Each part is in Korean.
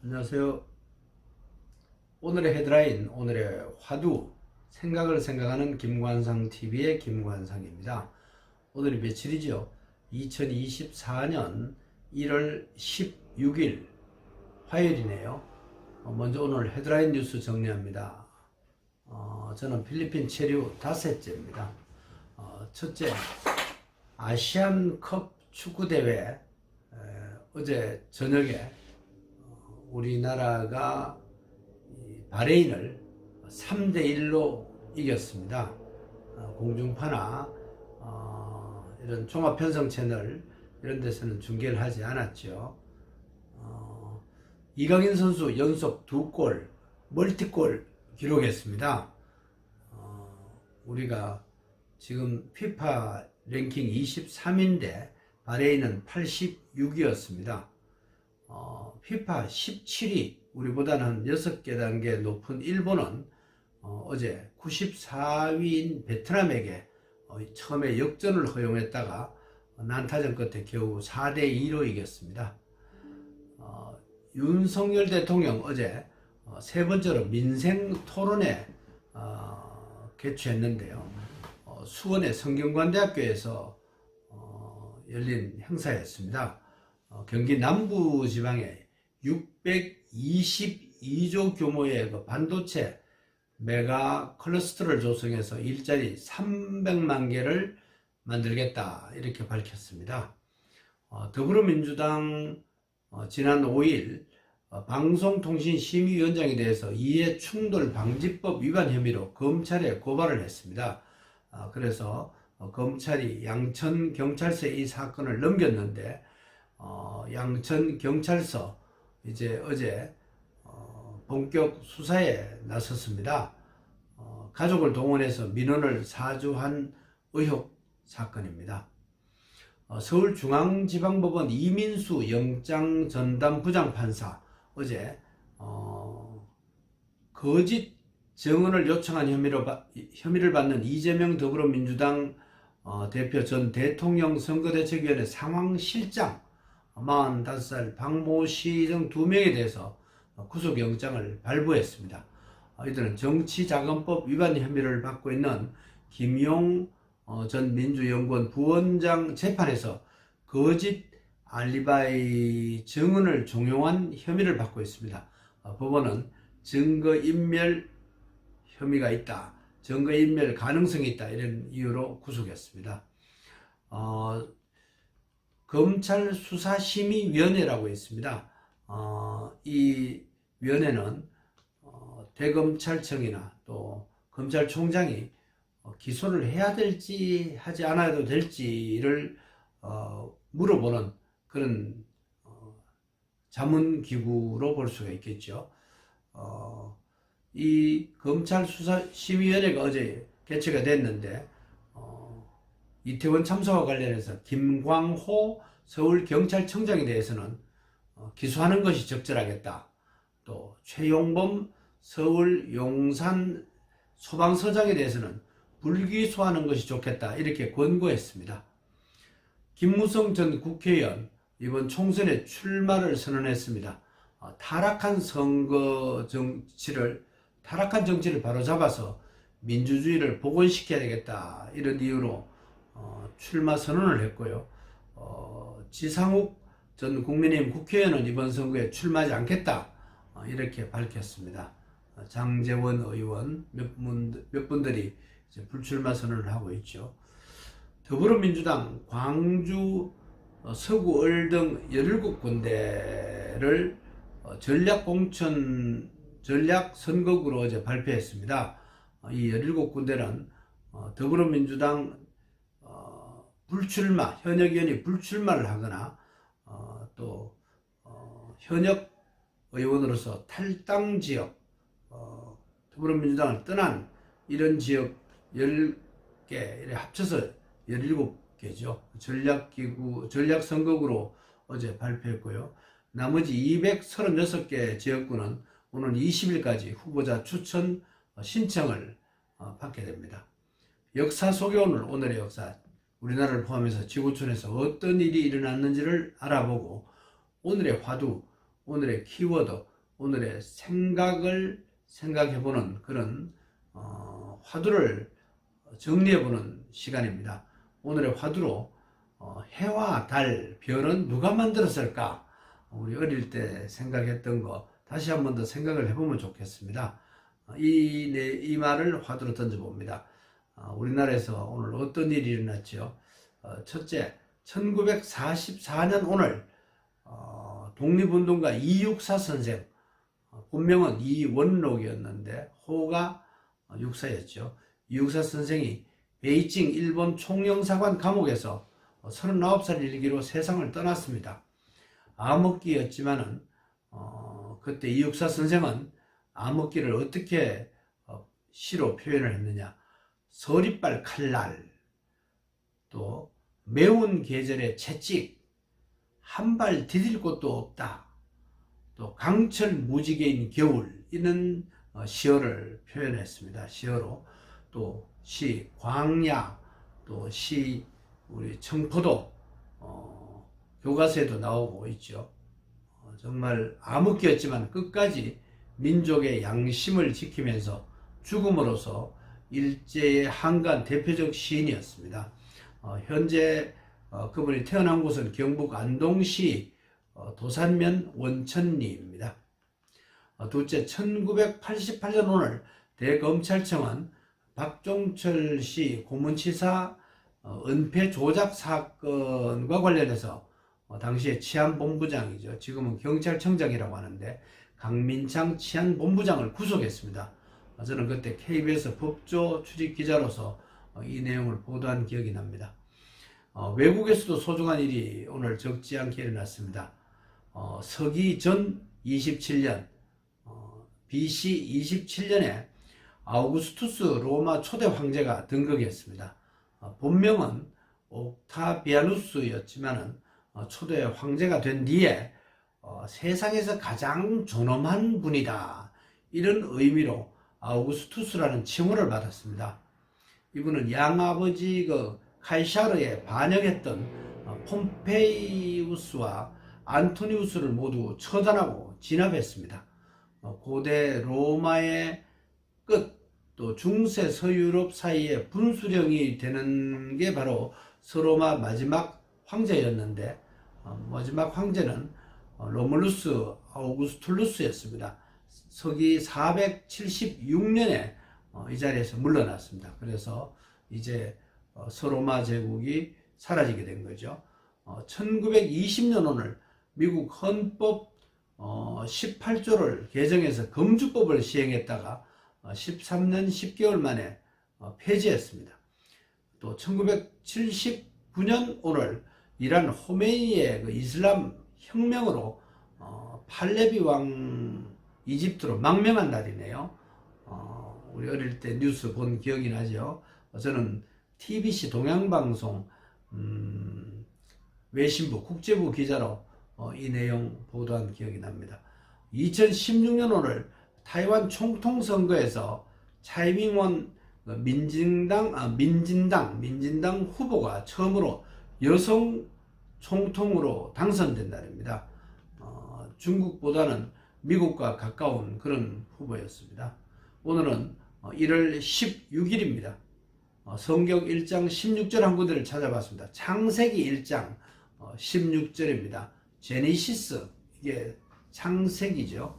안녕하세요. 오늘의 헤드라인, 오늘의 화두, 생각을 생각하는 김관상TV의 김관상입니다. 오늘이 며칠이죠? 2024년 1월 16일 화요일이네요. 먼저 오늘 헤드라인 뉴스 정리합니다. 저는 필리핀 체류 5째입니다. 첫째, 아시안컵 축구대회 어제 저녁에 우리나라가 바레인을 3대1로 이겼습니다. 공중파나 이런 종합편성 채널 이런 데서는 중계를 하지 않았죠. 이강인 선수 연속 2골 멀티골 기록했습니다. 우리가 지금 피파 랭킹 23인데 바레인은 86위였습니다. 피파 17위, 우리보다는 6개 단계 높은 일본은 어제 94위인 베트남에게 처음에 역전을 허용했다가 난타전 끝에 겨우 4대2로 이겼습니다. 윤석열 대통령 어제 세 번째로 민생토론회 개최했는데요. 수원의 성균관대학교에서 열린 행사였습니다. 경기 남부지방에 622조 규모의 반도체 메가 클러스터를 조성해서 일자리 300만 개를 만들겠다 이렇게 밝혔습니다. 더불어민주당 지난 5일 방송통신심의위원장에 대해서 이해충돌방지법 위반 혐의로 검찰에 고발을 했습니다. 그래서 검찰이 양천경찰서에 이 사건을 넘겼는데 양천경찰서 이제 어제 본격 수사에 나섰습니다. 가족을 동원해서 민원을 사주한 의혹 사건입니다. 서울중앙지방법원 이민수 영장전담 부장판사 어제 거짓 증언을 요청한 혐의를 받는 이재명 더불어민주당 대표 전 대통령 선거대책위원회 상황실장 45살 박모 씨 등 2명에 대해서 구속영장을 발부했습니다. 이들은 정치자금법 위반 혐의를 받고 있는 김용 전 민주연구원 부원장 재판에서 거짓 알리바이 증언을 종용한 혐의를 받고 있습니다. 법원은 증거인멸 혐의가 있다, 증거인멸 가능성이 있다 이런 이유로 구속했습니다. 검찰 수사심의위원회라고 있습니다. 이 위원회는 대검찰청이나 또 검찰총장이 기소를 해야 될지 하지 않아도 될지를 물어보는 그런 자문기구로 볼 수가 있겠죠. 이 검찰수사심의위원회가 어제 개최가 됐는데 이태원 참사와 관련해서 김광호 서울경찰청장에 대해서는 기소하는 것이 적절하겠다. 또 최용범 서울 용산 소방서장에 대해서는 불기소하는 것이 좋겠다. 이렇게 권고했습니다. 김무성 전 국회의원 이번 총선에 출마를 선언했습니다. 타락한 정치를 바로잡아서 민주주의를 복원시켜야 되겠다. 이런 이유로 출마 선언을 했고요. 지상욱 전 국민의힘 국회의원은 이번 선거에 출마하지 않겠다. 이렇게 밝혔습니다. 장제원 의원 몇 분들이 이제 불출마 선언을 하고 있죠. 더불어민주당 광주 서구 을 등 17군데를 전략선거구로 어제 발표했습니다. 이 17군데는 더불어민주당 불출마, 현역 의원이 불출마를 하거나 또 현역 의원으로서 탈당 지역, 더불어민주당을 떠난 이런 지역 10개 합쳐서 17개죠. 전략선거구로 어제 발표했고요. 나머지 236개 지역구는 오늘 20일까지 후보자 추천 신청을 받게 됩니다. 역사 속에 오늘의 역사, 우리나라를 포함해서 지구촌에서 어떤 일이 일어났는지를 알아보고 오늘의 화두, 오늘의 키워드, 오늘의 생각을 생각해보는 그런 화두를 정리해보는 시간입니다. 오늘의 화두로 해와 달, 별은 누가 만들었을까? 우리 어릴 때 생각했던 거 다시 한 번 더 생각을 해보면 좋겠습니다. 이 말을 화두로 던져봅니다. 우리나라에서 오늘 어떤 일이 일어났죠? 첫째, 1944년 오늘 독립운동가 이육사 선생, 본명은 이원록이었는데 호가 육사였죠. 이육사 선생이 베이징 일본 총영사관 감옥에서 39살 일기로 세상을 떠났습니다. 암흑기였지만은 그때 이육사 선생은 암흑기를 어떻게 시로 표현을 했느냐? 서리빨 칼날, 또 매운 계절의 채찍, 한 발 디딜 곳도 없다, 또 강철 무지개인 겨울, 이런 시어를 표현했습니다. 시어로 또 시 광야, 또 시 우리 청포도 교과서에도 나오고 있죠. 정말 암흑기였지만 끝까지 민족의 양심을 지키면서 죽음으로써 일제의 한간 대표적 시인이었습니다. 현재 그분이 태어난 곳은 경북 안동시 도산면 원천리입니다. 둘째, 1988년 오늘 대검찰청은 박종철 씨 고문치사 은폐 조작 사건과 관련해서 당시에 치안본부장이죠. 지금은 경찰청장이라고 하는데 강민창 치안본부장을 구속했습니다. 저는 그때 KBS 법조 출입 기자로서 이 내용을 보도한 기억이 납니다. 외국에서도 소중한 일이 오늘 적지 않게 일어났습니다. 서기 전 27년, BC 27년에 아우구스투스 로마 초대 황제가 등극했습니다. 본명은 옥타비아누스였지만 초대 황제가 된 뒤에 세상에서 가장 존엄한 분이다, 이런 의미로 아우구스투스라는 칭호를 받았습니다. 이분은 양아버지 카이사르에 반역했던 폼페이우스와 안토니우스를 모두 처단하고 진압했습니다. 고대 로마의 끝, 또 중세 서유럽 사이에 분수령이 되는 게 바로 서로마 마지막 황제였는데 마지막 황제는 로물루스 아우구스툴루스였습니다. 서기 476년에 이 자리에서 물러났습니다. 그래서 이제 서로마 제국이 사라지게 된 거죠. 1920년 오늘 미국 헌법 18조를 개정해서 금주법을 시행했다가 13년 10개월 만에 폐지했습니다. 또 1979년 오늘 이란 호메이니의 이슬람 혁명으로 팔레비 왕 이집트로 망명한 날이네요. 우리 어릴 때 뉴스 본 기억이 나죠. 저는 TBC 동양방송 외신부 국제부 기자로 이 내용 보도한 기억이 납니다. 2016년 오늘 타이완 총통선거에서 차이밍원 민진당 후보가 처음으로 여성 총통으로 당선된 날입니다. 중국보다는 미국과 가까운 그런 후보였습니다. 오늘은 1월 16일입니다. 성경 1장 16절 한 군데를 찾아봤습니다. 창세기 1장 16절입니다. 제네시스, 이게 창세기죠.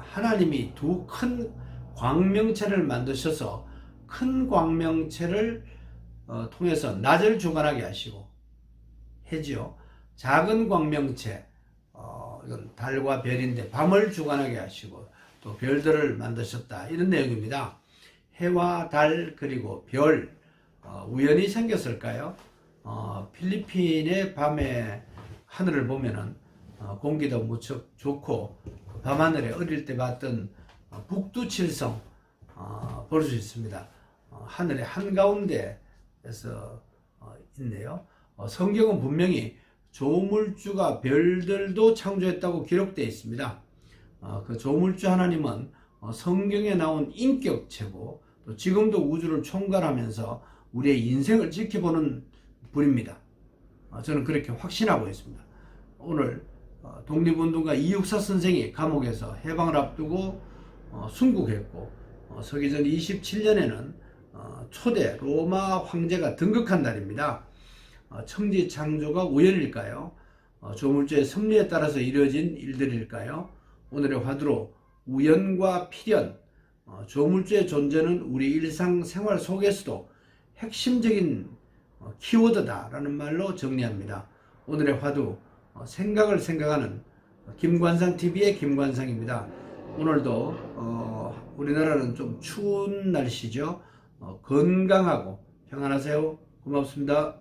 하나님이 두 큰 광명체를 만드셔서 큰 광명체를 통해서 낮을 주관하게 하시고, 해지요. 작은 광명체, 이건 달과 별인데 밤을 주관하게 하시고 또 별들을 만드셨다, 이런 내용입니다. 해와 달 그리고 별 우연히 생겼을까요? 필리핀의 밤에 하늘을 보면은 공기도 무척 좋고 밤하늘에 어릴 때 봤던 북두칠성 볼 수 있습니다. 하늘의 한가운데에서 있네요. 성경은 분명히 조물주가 별들도 창조했다고 기록되어 있습니다. 그 조물주 하나님은 성경에 나온 인격체고 또 지금도 우주를 총괄하면서 우리의 인생을 지켜보는 분입니다. 저는 그렇게 확신하고 있습니다. 오늘 독립운동가 이육사 선생이 감옥에서 해방을 앞두고 순국했고, 서기전 27년에는 초대 로마 황제가 등극한 날입니다. 청지 창조가 우연일까요? 조물주의 섭리에 따라서 이루어진 일들일까요? 오늘의 화두로 우연과 필연, 조물주의 존재는 우리 일상생활 속에서도 핵심적인 키워드다라는 말로 정리합니다. 오늘의 화두, 생각을 생각하는 김관상TV의 김관상입니다. 오늘도 우리나라는 좀 추운 날씨죠. 건강하고 평안하세요. 고맙습니다.